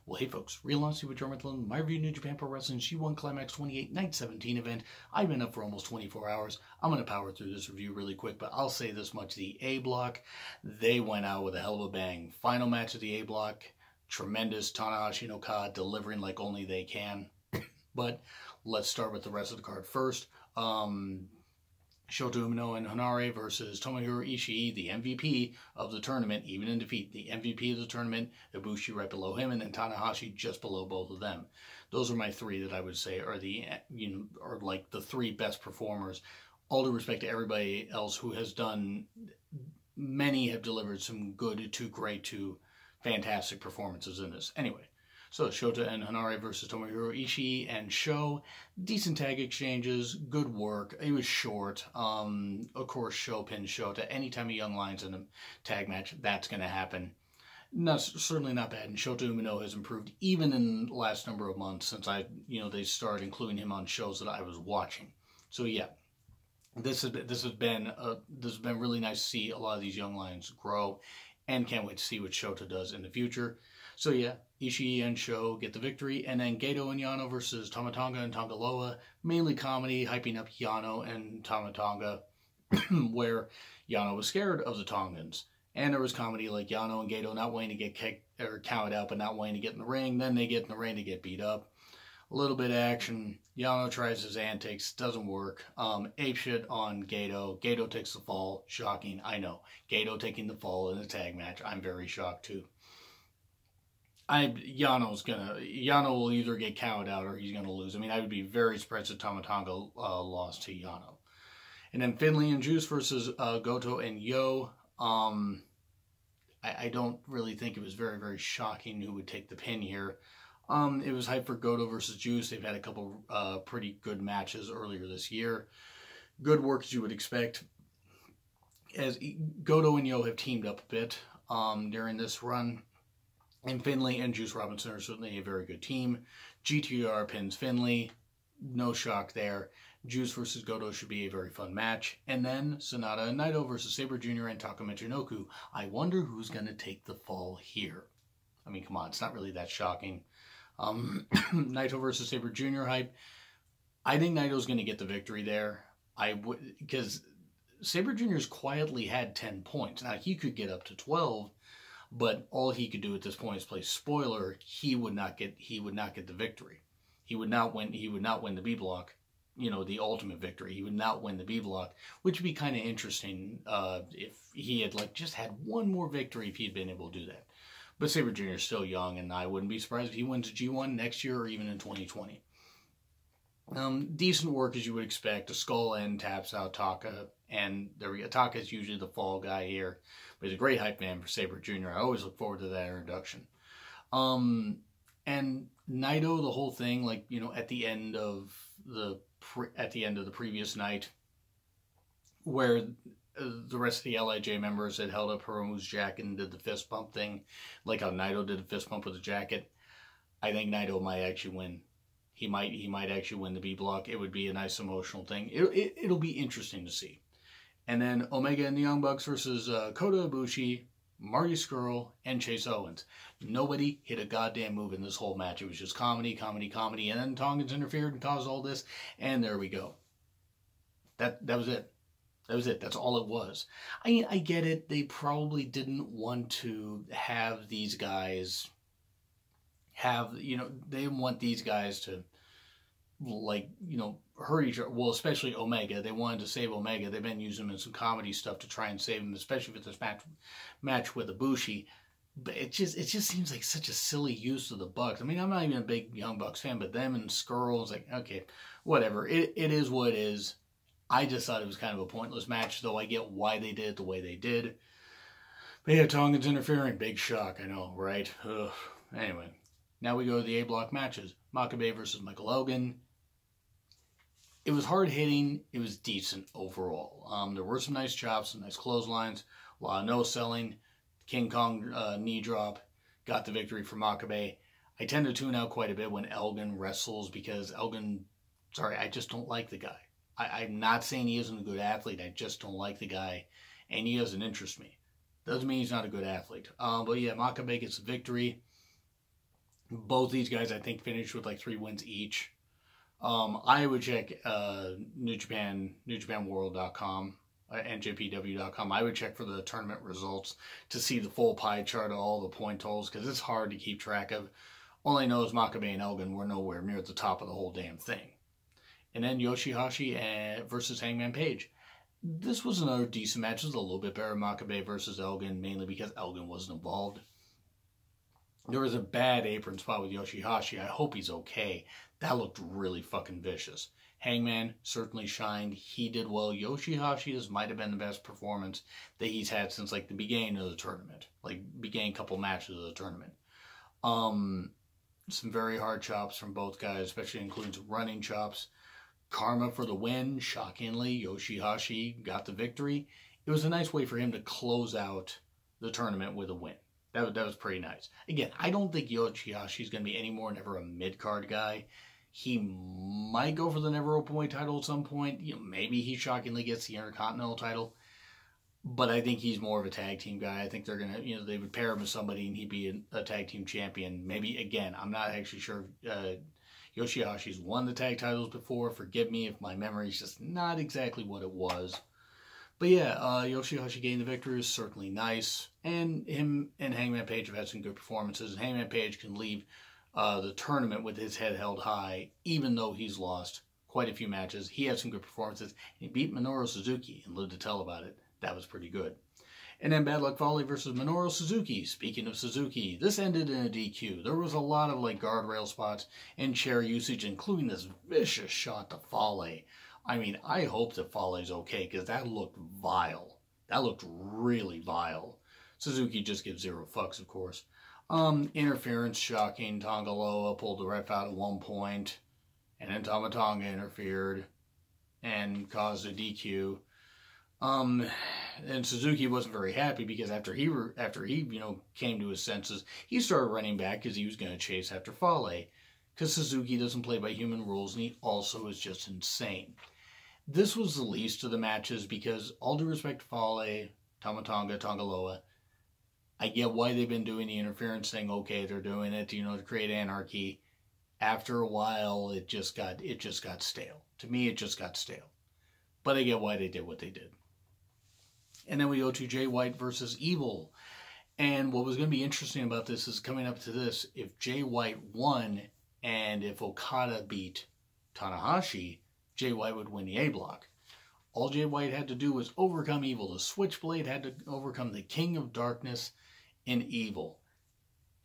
Well, hey folks, Real Honesty with Jordan, my review of New Japan Pro Wrestling G1 Climax 28 Night 17 event. I've been up for almost 24 hours. I'm going to power through this review really quick, but I'll say this much. The A block, they went out with a hell of a bang. Final match of the A block, tremendous. Tanahashi and Okada delivering like only they can. But let's start with the rest of the card first. Shota Umino and Hanare versus Tomohiro Ishii, the MVP of the tournament, even in defeat. The MVP of the tournament, Ibushi right below him, and then Tanahashi just below both of them. Those are my three that I would say are the are like the three best performers. All due respect to everybody else who has done, many have delivered some good to great to fantastic performances in this. Anyway. So Shota and Hanare versus Tomohiro Ishii and Sho. Decent tag exchanges, good work. It was short. Of course, Sho pins Shota. Anytime a young lion's in a tag match, that's going to happen. Certainly not bad. And Shota Umino has improved even in the last number of months since they started including him on shows that I was watching. So yeah, this has been really nice to see a lot of these young lions grow, and can't wait to see what Shota does in the future. So yeah, Ishii and Sho get the victory, and then Gedo and Yano versus Tama Tonga and Tonga Loa, mainly comedy, hyping up Yano and Tama Tonga, where Yano was scared of the Tongans. And there was comedy like Yano and Gedo not wanting to get kicked or counted out, but not wanting to get in the ring. Then they get in the ring to get beat up. A little bit of action. Yano tries his antics, doesn't work. Ape shit on Gedo. Gedo takes the fall. Shocking, I know. Gedo taking the fall in a tag match. I'm very shocked too. Yano will either get counted out or he's gonna lose. I mean, I would be very surprised if Tama Tonga lost to Yano. And then Finley and Juice versus Goto and Yo. I don't really think it was very, very shocking who would take the pin here. It was hype for Goto versus Juice. They've had a couple pretty good matches earlier this year. Good work as you would expect. As Goto and Yo have teamed up a bit during this run. And Finley and Juice Robinson are certainly a very good team. GTR pins Finley. No shock there. Juice versus Goto should be a very fun match. And then Sonata and Naito versus Sabre Jr. and Taka Michinoku. I wonder who's going to take the fall here. I mean, come on. It's not really that shocking. Naito versus Sabre Jr. hype. I think Naito's going to get the victory there. Because Sabre Jr.'s quietly had 10 points. Now, he could get up to 12. But all he could do at this point is play spoiler. He would not get the victory. He would not win the B block, the ultimate victory. He would not win the B block, which would be kind of interesting if he had just had one more victory if he had been able to do that. But Sabre Jr. is still young, and I wouldn't be surprised if he wins a G1 next year or even in 2020. Decent work as you would expect. A skull end taps out Taka, and there we go. Taka is usually the fall guy here, but he's a great hype man for Sabre Jr. I always look forward to that introduction. And Naito, the whole thing, at the end of the previous night, where the rest of the LIJ members had held up Hiromu's jacket and did the fist bump thing, like how Naito did the fist bump with the jacket. I think Naito might actually win. He might actually win the B block. It would be a nice emotional thing. It'll be interesting to see. And then Omega and the Young Bucks versus Kota Ibushi, Marty Scurll, and Chase Owens. Nobody hit a goddamn move in this whole match. It was just comedy, comedy, comedy. And then Tongans interfered and caused all this. And there we go. That was it. That was it. That's all it was. I mean, I get it. They probably didn't want to have these guys they didn't want these guys to hurt each other. Well, especially Omega. They wanted to save Omega. They've been using him in some comedy stuff to try and save him, especially with this match with Ibushi. But it just seems like such a silly use of the Bucks. I mean, I'm not even a big Young Bucks fan, but them and Scurll is okay, whatever. It is what it is. I just thought it was kind of a pointless match, though I get why they did it the way they did. But yeah, Tongans interfering. Big shock, I know, right? Ugh. Anyway. Now we go to the A-block matches. Makabe versus Michael Elgin. It was hard-hitting. It was decent overall. There were some nice chops, some nice clotheslines. A lot of no-selling. King Kong knee drop. Got the victory for Makabe. I tend to tune out quite a bit when Elgin wrestles because I just don't like the guy. I'm not saying he isn't a good athlete. I just don't like the guy, and he doesn't interest me. Doesn't mean he's not a good athlete. But yeah, Makabe gets the victory. Both these guys, I think, finished with like 3 wins each. I would check NewJapanWorld.com, NJPW.com. I would check for the tournament results to see the full pie chart of all the point totals, because it's hard to keep track of. All I know is Makabe and Elgin were nowhere near the top of the whole damn thing. And then Yoshihashi versus Hangman Page. This was another decent match. It was a little bit better Makabe versus Elgin, mainly because Elgin wasn't involved. There was a bad apron spot with Yoshihashi. I hope he's okay. That looked really fucking vicious. Hangman certainly shined. He did well. Yoshihashi's might have been the best performance that he's had since like the beginning of the tournament. Like beginning couple matches of the tournament. Some very hard chops from both guys, especially including some running chops. Karma for the win. Shockingly, Yoshihashi got the victory. It was a nice way for him to close out the tournament with a win. That was pretty nice. Again, I don't think Yoshihashi's going to be any more never a mid-card guy. He might go for the Never Openweight title at some point. You know, maybe he shockingly gets the Intercontinental title. But I think he's more of a tag team guy. I think they're going to, you know, they would pair him with somebody and he'd be a tag team champion. Maybe, again, I'm not actually sure. Yoshihashi's won the tag titles before. Forgive me if my memory's just not exactly what it was. But yeah, Yoshihashi getting the victory is certainly nice. And him and Hangman Page have had some good performances. And Hangman Page can leave the tournament with his head held high, even though he's lost quite a few matches. He had some good performances. He beat Minoru Suzuki and lived to tell about it. That was pretty good. And then Bad Luck Fale versus Minoru Suzuki. Speaking of Suzuki, this ended in a DQ. There was a lot of like guardrail spots and chair usage, including this vicious shot to Fale. I mean, I hope that Fale's okay, because that looked vile. That looked really vile. Suzuki just gives 0 fucks, of course. Interference, shocking. Tongaloa pulled the ref out at one point, and then Tama Tonga interfered and caused a DQ. And Suzuki wasn't very happy, because after he you know, came to his senses, he started running back because he was going to chase after Fale, because Suzuki doesn't play by human rules, and he also is just insane. This was the least of the matches, because all due respect to Fale, Tama Tonga, Tongaloa, I get why they've been doing the interference thing. Okay, they're doing it, you know, to create anarchy. After a while, it just got stale. To me, it just got stale. But I get why they did what they did. And then we go to Jay White versus Evil. And what was going to be interesting about this is, coming up to this, if Jay White won and if Okada beat Tanahashi, Jay White would win the A block. All Jay White had to do was overcome Evil. The Switchblade had to overcome the King of Darkness in Evil.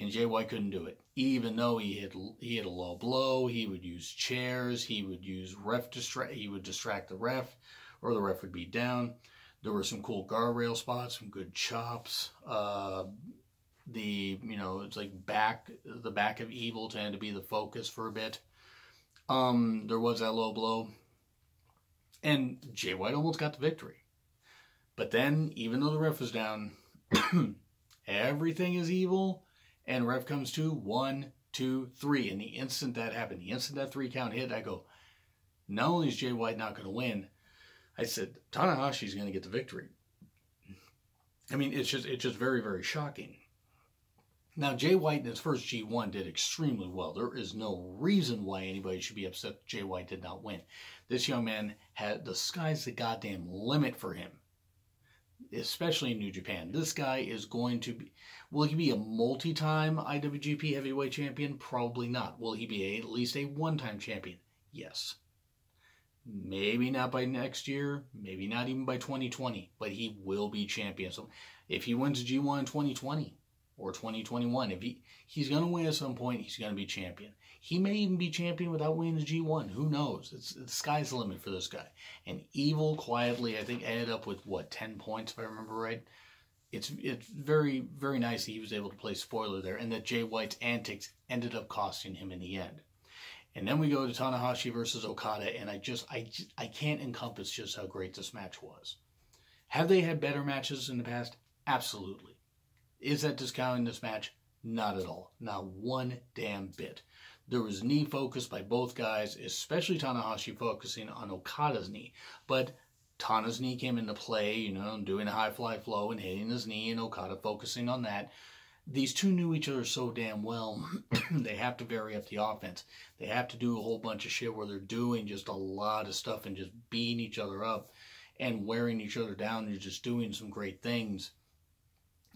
And Jay White couldn't do it. Even though he hit a low blow, he would use chairs, he would use he would distract the ref, or the ref would be down. There were some cool guardrail spots, some good chops. You know, it's like the back of Evil tended to be the focus for a bit. There was that low blow. And Jay White almost got the victory. But then, even though the ref was down, everything is Evil, and ref comes to 1, 2, 3. And the instant that happened, the instant that 3 count hit, I go, not only is Jay White not going to win, I said, Tanahashi's going to get the victory. I mean, it's just very, very shocking. Now, Jay White in his first G1 did extremely well. There is no reason why anybody should be upset Jay White did not win. This young man had, the sky's the goddamn limit for him, especially in New Japan. This guy is going to be, will he be a multi-time IWGP Heavyweight Champion? Probably not. Will he be at least a one-time champion? Yes. Maybe not by next year, maybe not even by 2020, but he will be champion. So if he wins G1 in 2020 or 2021, if he's going to win at some point, he's going to be champion. He may even be champion without winning the G1. Who knows? The sky's the limit for this guy. And Evil quietly, I think, ended up with, what, 10 points, if I remember right? It's very, very nice that he was able to play spoiler there, and that Jay White's antics ended up costing him in the end. And then we go to Tanahashi versus Okada, and I can't encompass just how great this match was. Have they had better matches in the past? Absolutely. Is that discounting this match? Not at all. Not one damn bit. There was knee focus by both guys, especially Tanahashi focusing on Okada's knee. But Tana's knee came into play, you know, doing a high fly flow and hitting his knee, and Okada focusing on that. these two knew each other so damn well. They have to vary up the offense. They have to do a whole bunch of shit where they're doing just a lot of stuff and just beating each other up and wearing each other down and just doing some great things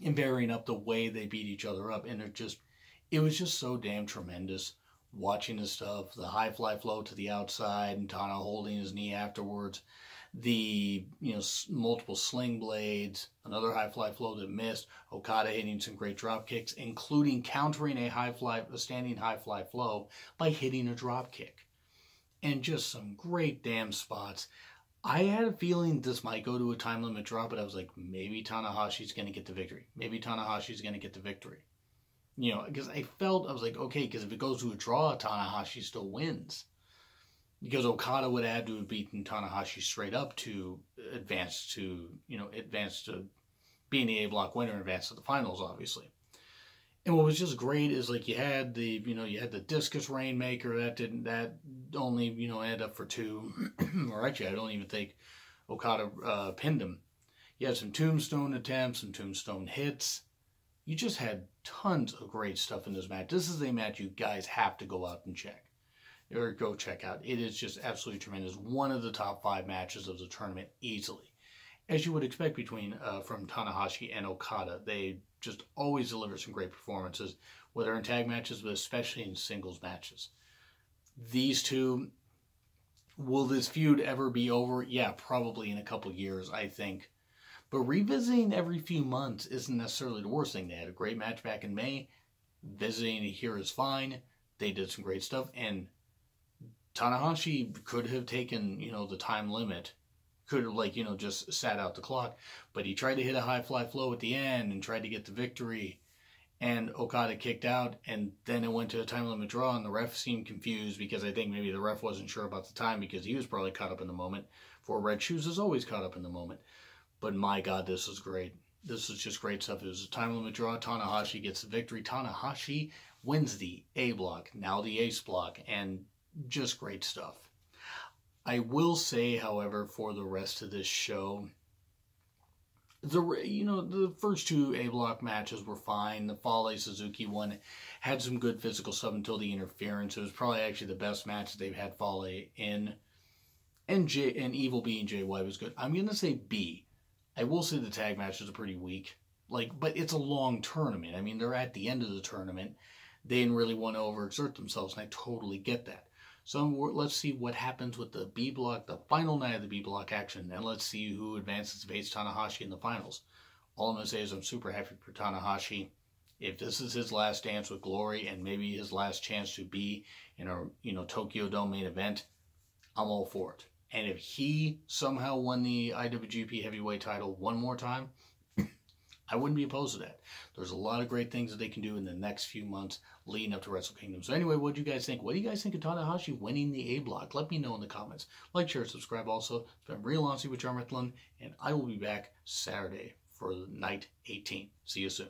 and varying up the way they beat each other up. And it was just so damn tremendous watching this stuff. The high fly flow to the outside and Tana holding his knee afterwards. The multiple sling blades, another high fly flow that missed, Okada hitting some great drop kicks, including countering a standing high fly flow by hitting a drop kick, and just some great damn spots. I had a feeling this might go to a time limit draw, but I was like, maybe Tanahashi's going to get the victory. Maybe Tanahashi's going to get the victory. Because I was like, okay, because if it goes to a draw, Tanahashi still wins. Because Okada would have to have beaten Tanahashi straight up to advance to being the A block winner and advance to the finals, obviously. And what was just great is like you had the discus rainmaker that only ended up for 2, or actually I don't even think Okada pinned him. You had some tombstone attempts, some tombstone hits. You just had tons of great stuff in this match. This is a match you guys have to go out and check. Or go check out. It is just absolutely tremendous. One of the top 5 matches of the tournament easily. As you would expect from Tanahashi and Okada. They just always deliver some great performances, whether in tag matches, but especially in singles matches. These two, will this feud ever be over? Yeah, probably in a couple years, I think. But revisiting every few months isn't necessarily the worst thing. They had a great match back in May. Visiting here is fine. They did some great stuff, and Tanahashi could have taken, the time limit, could have, just sat out the clock, but he tried to hit a high fly flow at the end and tried to get the victory, and Okada kicked out, and then it went to a time limit draw, and the ref seemed confused because I think maybe the ref wasn't sure about the time because he was probably caught up in the moment. For Red Shoes is always caught up in the moment. But my God, this was great. This is just great stuff. It was a time limit draw. Tanahashi gets the victory. Tanahashi wins the A block, now the Ace block, and just great stuff. I will say, however, for the rest of this show, the first 2 A block matches were fine. The Fale Suzuki one had some good physical stuff until the interference. It was probably actually the best match they've had Fale in. And Evil B and JY was good. I'm gonna say B. I will say the tag matches are pretty weak. But it's a long tournament. I mean, they're at the end of the tournament. They didn't really want to overexert themselves, and I totally get that. So let's see what happens with the B block, the final night of the B block action, and let's see who advances to face Tanahashi in the finals. All I'm going to say is I'm super happy for Tanahashi. If this is his last dance with glory and maybe his last chance to be in a Tokyo Dome main event, I'm all for it. And if he somehow won the IWGP Heavyweight title one more time, I wouldn't be opposed to that. There's a lot of great things that they can do in the next few months leading up to Wrestle Kingdom. So anyway, what do you guys think? What do you guys think of Tanahashi winning the A block? Let me know in the comments. Like, share, subscribe also. It's been Real Honesty with John Rethlin, and I will be back Saturday for night 18. See you soon.